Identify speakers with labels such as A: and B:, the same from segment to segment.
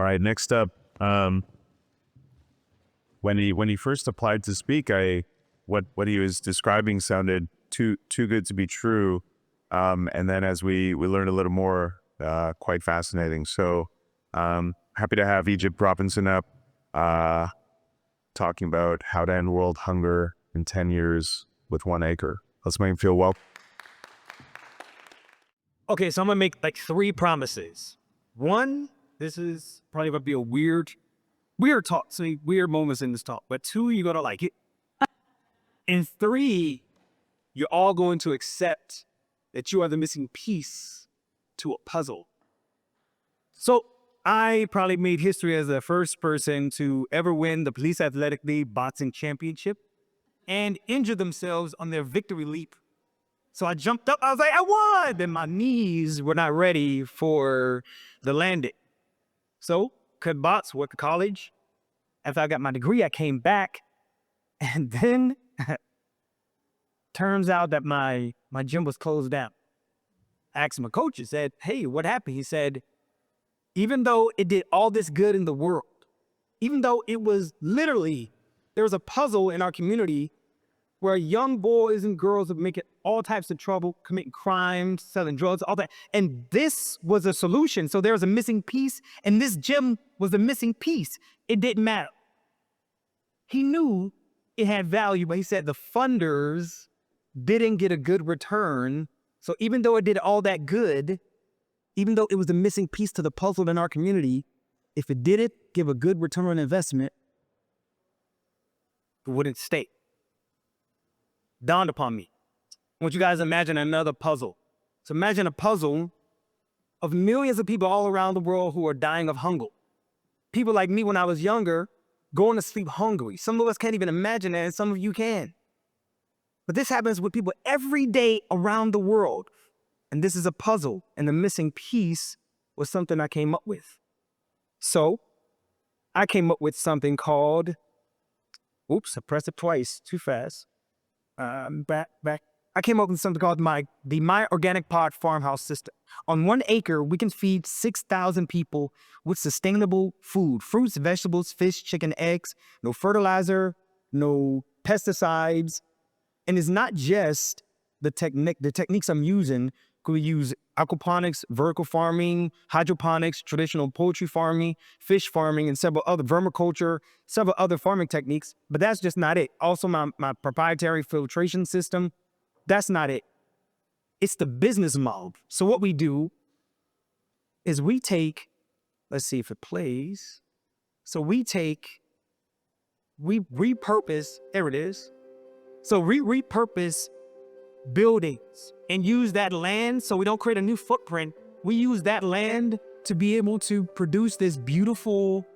A: right, next up, when he first applied to speak, what he was describing sounded too good to be true. And then as we learned a little more, quite fascinating. So happy to have Egypt Robinson up, talking about how to end world hunger in 10 years with 1 acre. Let's make him feel welcome.
B: Okay, so I'm gonna make like 3 promises. 1, this is probably gonna be a weird talk, so weird moments in this talk. But 2, you're gonna like it. And 3, you're all going to accept that you are the missing piece to a puzzle. So I probably made history as the first person to ever win the Police Athletic League boxing championship and injure themselves on their victory leap. So I jumped up, I was like, I won! Then my knees were not ready for the landing. So, could box, went to college. After I got my degree, I came back. And then, turns out that my gym was closed down. I asked my coach, I said, hey, what happened? He said, even though it did all this good in the world, even though it was literally, there was a puzzle in our community where young boys and girls are making all types of trouble, committing crimes, selling drugs, all that. And this was a solution. So there was a missing piece, and this gym was a missing piece. It didn't matter. He knew it had value, but he said the funders didn't get a good return. So even though it did all that good, even though it was a missing piece to the puzzle in our community, if it didn't give a good return on investment, it wouldn't stay. Dawned upon me. I want you guys to imagine another puzzle. So imagine a puzzle of millions of people all around the world who are dying of hunger. People like me when I was younger, going to sleep hungry. Some of us can't even imagine that, and some of you can. But this happens with people every day around the world. And this is a puzzle, and the missing piece was something I came up with. So I came up with something called, oops, I pressed it twice, too fast. Back. I came up with something called the My Organic Pod Farmhouse System. On 1 acre, we can feed 6,000 people with sustainable food, fruits, vegetables, fish, chicken, eggs, no fertilizer, no pesticides. And it's not just the techniques I'm using. We use aquaponics, vertical farming, hydroponics, traditional poultry farming, fish farming, and several other vermiculture, several other farming techniques. But that's just not it. Also, my proprietary filtration system, that's not it. It's the business model. So what we do is we take, let's see if it plays. So we repurpose, there it is. So we repurpose buildings and use that land so we don't create a new footprint. We use that land to be able to produce this beautiful,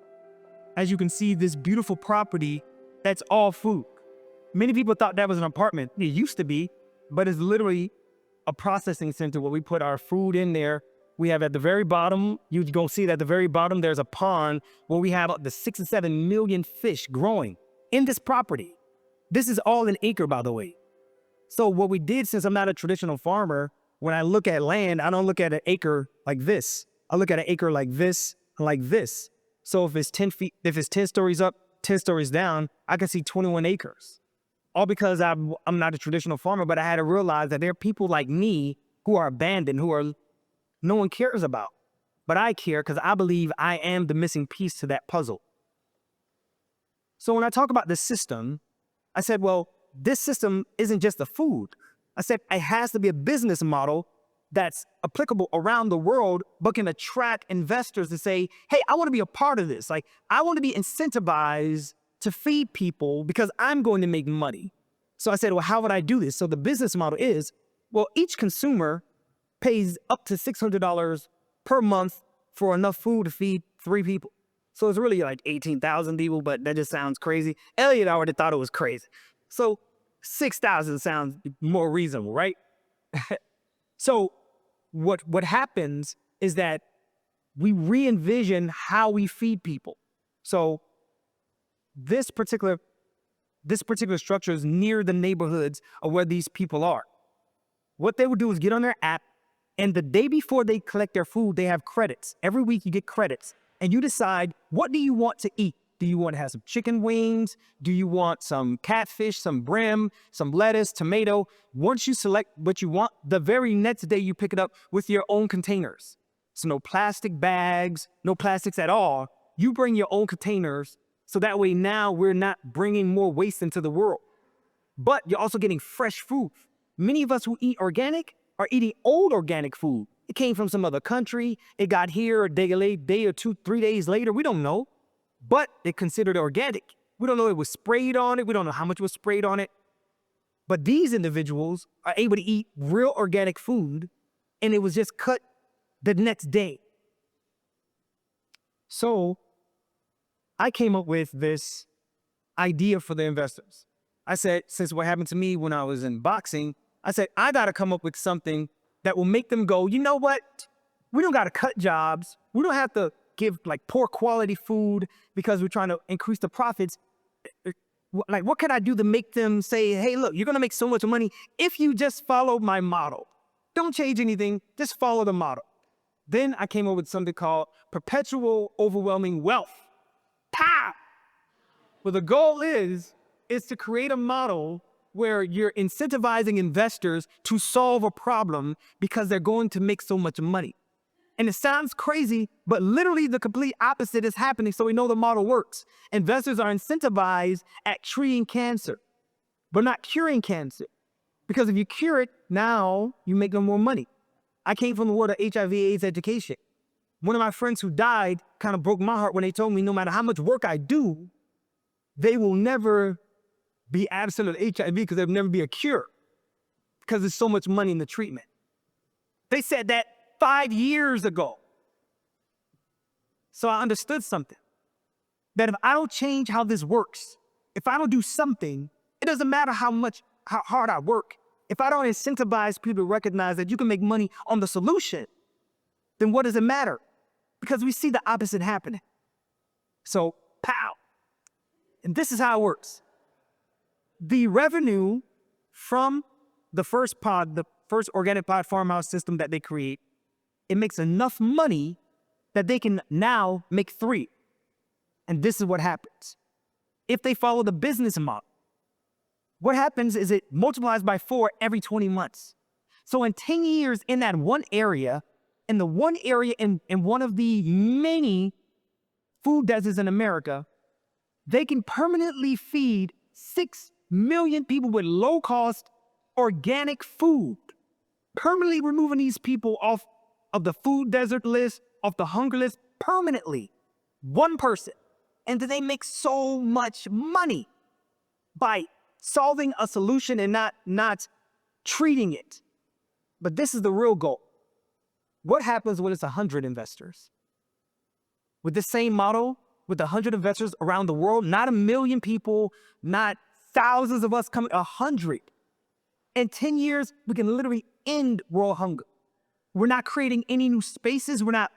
B: as you can see, this beautiful property that's all food. Many people thought that was an apartment. It used to be, but it's literally a processing center where we put our food in there. We have at the very bottom, you're gonna see that at the very bottom, there's a pond where we have up to 6 or 7 million fish growing in this property. This is all an acre, by the way. So what we did, since I'm not a traditional farmer, when I look at land, I don't look at an acre like this. I look at an acre like this and like this. So if it's 10 feet, if it's 10 stories up, 10 stories down, I can see 21 acres. All because I'm not a traditional farmer, but I had to realize that there are people like me who are abandoned, no one cares about. But I care because I believe I am the missing piece to that puzzle. So when I talk about this system, I said, well, this system isn't just the food. I said it has to be a business model that's applicable around the world, but can attract investors to say, hey, I want to be a part of this. Like, I want to be incentivized to feed people because I'm going to make money. So I said, well, how would I do this? So the business model is, well, each consumer pays up to $600 per month for enough food to feed 3 people. So it's really like 18,000 people, but that just sounds crazy. Elliot already thought it was crazy. So 6,000 sounds more reasonable, right? So what happens is that we re-envision how we feed people. So this particular structure is near the neighborhoods of where these people are. What they would do is get on their app, and the day before they collect their food, they have credits. Every week you get credits. and you decide, what do you want to eat? Do you want to have some chicken wings? Do you want some catfish, some brim, some lettuce, tomato? Once you select what you want, the very next day you pick it up with your own containers. So no plastic bags, no plastics at all. You bring your own containers, so that way now we're not bringing more waste into the world. But you're also getting fresh food. Many of us who eat organic are eating old organic food. It came from some other country. It got here a day or 2, 3 days later. We don't know. But they considered it organic. We don't know it was sprayed on it. We don't know how much was sprayed on it. But these individuals are able to eat real organic food, and it was just cut the next day. So I came up with this idea for the investors. I said, since what happened to me when I was in boxing, I said, I got to come up with something that will make them go, you know what? We don't got to cut jobs. We don't have to give like poor quality food because we're trying to increase the profits. Like, what can I do to make them say, hey, look, you're going to make so much money if you just follow my model. Don't change anything. Just follow the model. Then I came up with something called perpetual overwhelming wealth. Pow! Well, the goal is to create a model where you're incentivizing investors to solve a problem because they're going to make so much money. And it sounds crazy, but literally the complete opposite is happening, so we know the model works. Investors are incentivized at treating cancer, but not curing cancer. Because if you cure it, now you make them more money. I came from the world of HIV/AIDS education. One of my friends who died kind of broke my heart when they told me no matter how much work I do, they will never be absent of HIV because there'll never be a cure because there's so much money in the treatment. They said that 5 years ago. So I understood something, that if I don't change how this works, if I don't do something, it doesn't matter how hard I work. If I don't incentivize people to recognize that you can make money on the solution, then what does it matter? Because we see the opposite happening. So, pow. And this is how it works. The revenue from the first organic pod farmhouse system that they create, it makes enough money that they can now make 3. And this is what happens. If they follow the business model, what happens is it multiplies by 4 every 20 months. So in 10 years in that one area, in one of the many food deserts in America, they can permanently feed 6 million people with low-cost organic food, permanently removing these people off of the food desert list, off the hunger list, permanently. One person. And then they make so much money by solving a solution and not treating it. But this is the real goal. What happens when it's 100 investors? With the same model, with 100 investors around the world, not 1 million people, not thousands of us coming, 100. In 10 years, we can literally end world hunger. We're not creating any new spaces. We're not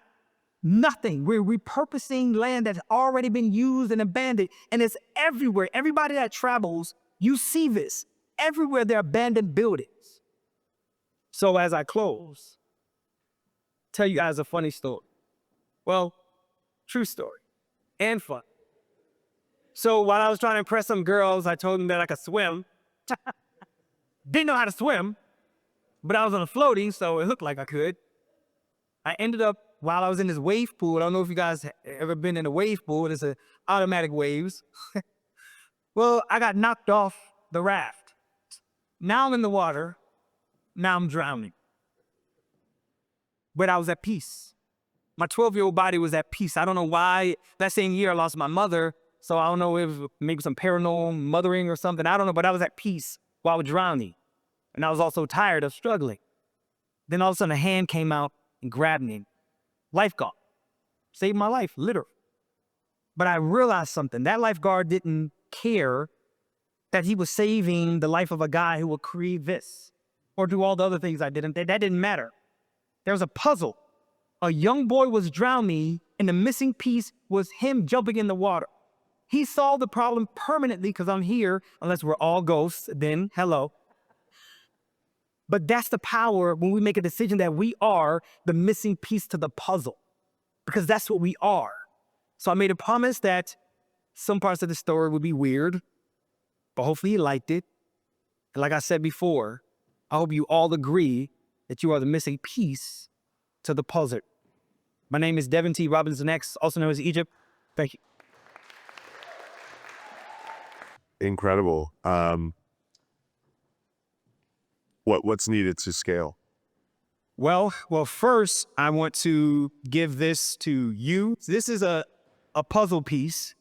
B: nothing. We're repurposing land that's already been used and abandoned, and it's everywhere. Everybody that travels, you see this. Everywhere there are abandoned buildings. So as I close, tell you guys a funny story. Well, true story and fun. So while I was trying to impress some girls, I told them that I could swim. Didn't know how to swim, but I was on a floaty, so it looked like I could. I ended up, while I was in this wave pool, I don't know if you guys ever been in a wave pool, it's a automatic waves. Well, I got knocked off the raft. Now I'm in the water, now I'm drowning. But I was at peace. My 12-year-old body was at peace. I don't know why. That same year I lost my mother, so I don't know if maybe some paranormal mothering or something. I don't know, but I was at peace while I was drowning. And I was also tired of struggling. Then all of a sudden a hand came out and grabbed me. Lifeguard. Saved my life, literally. But I realized something. That lifeguard didn't care that he was saving the life of a guy who would create this or do all the other things I did. That didn't matter. There was a puzzle. A young boy was drowning, and the missing piece was him jumping in the water. He solved the problem permanently because I'm here, unless we're all ghosts, then hello. But that's the power when we make a decision that we are the missing piece to the puzzle, because that's what we are. So I made a promise that some parts of the story would be weird, but hopefully you liked it. And like I said before, I hope you all agree that you are the missing piece to the puzzle. My name is Devin T. Robinson X, also known as Egypt. Thank you.
A: Incredible. What's needed to scale?
B: Well, first, I want to give this to you. This is a puzzle piece.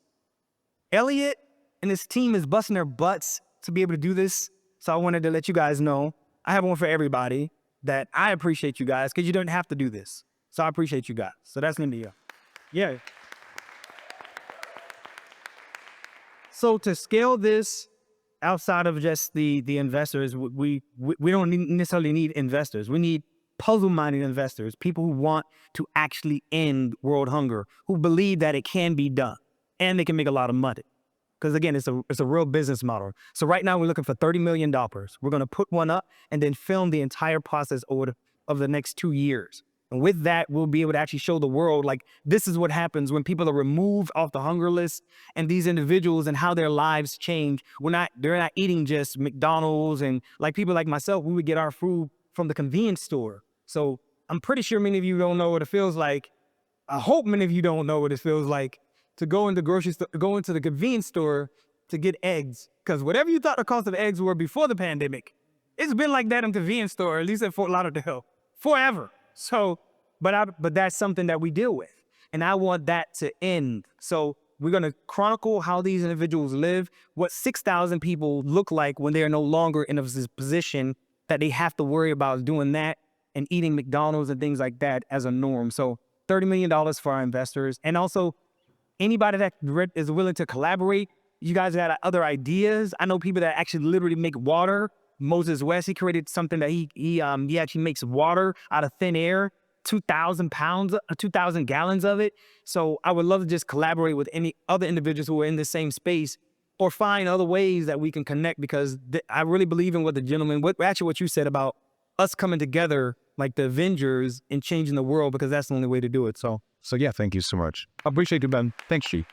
B: Elliot and his team is busting their butts to be able to do this. So I wanted to let you guys know, I have one for everybody, that I appreciate you guys because you don't have to do this. So I appreciate you guys. So that's going to be you. Yeah. So to scale this outside of just the investors, we don't necessarily need investors. We need puzzle-minded investors, people who want to actually end world hunger, who believe that it can be done and they can make a lot of money. Because again, it's a real business model. So right now we're looking for $30 million. We're going to put one up and then film the entire process over the next 2 years. And with that, we'll be able to actually show the world, like, this is what happens when people are removed off the hunger list, and these individuals and how their lives change. They're not eating just McDonald's, and like people like myself, we would get our food from the convenience store. So I'm pretty sure many of you don't know what it feels like. I hope many of you don't know what it feels like to go into the convenience store to get eggs. Because whatever you thought the cost of eggs were before the pandemic, it's been like that in the convenience store, at least at Fort Lauderdale, forever. So, but that's something that we deal with. And I want that to end. So we're going to chronicle how these individuals live, what 6,000 people look like when they are no longer in a position that they have to worry about doing that and eating McDonald's and things like that as a norm. So $30 million for our investors. And also anybody that is willing to collaborate, you guys got other ideas. I know people that actually literally make water. Moses West, he created something that he actually makes water out of thin air, 2,000 gallons of it. So I would love to just collaborate with any other individuals who are in the same space or find other ways that we can connect, because I really believe in what the gentleman, what you said about us coming together like the Avengers and changing the world, because that's the only way to do it. So
A: Yeah, thank you so much.
B: I appreciate you, Ben. Thanks, Chief.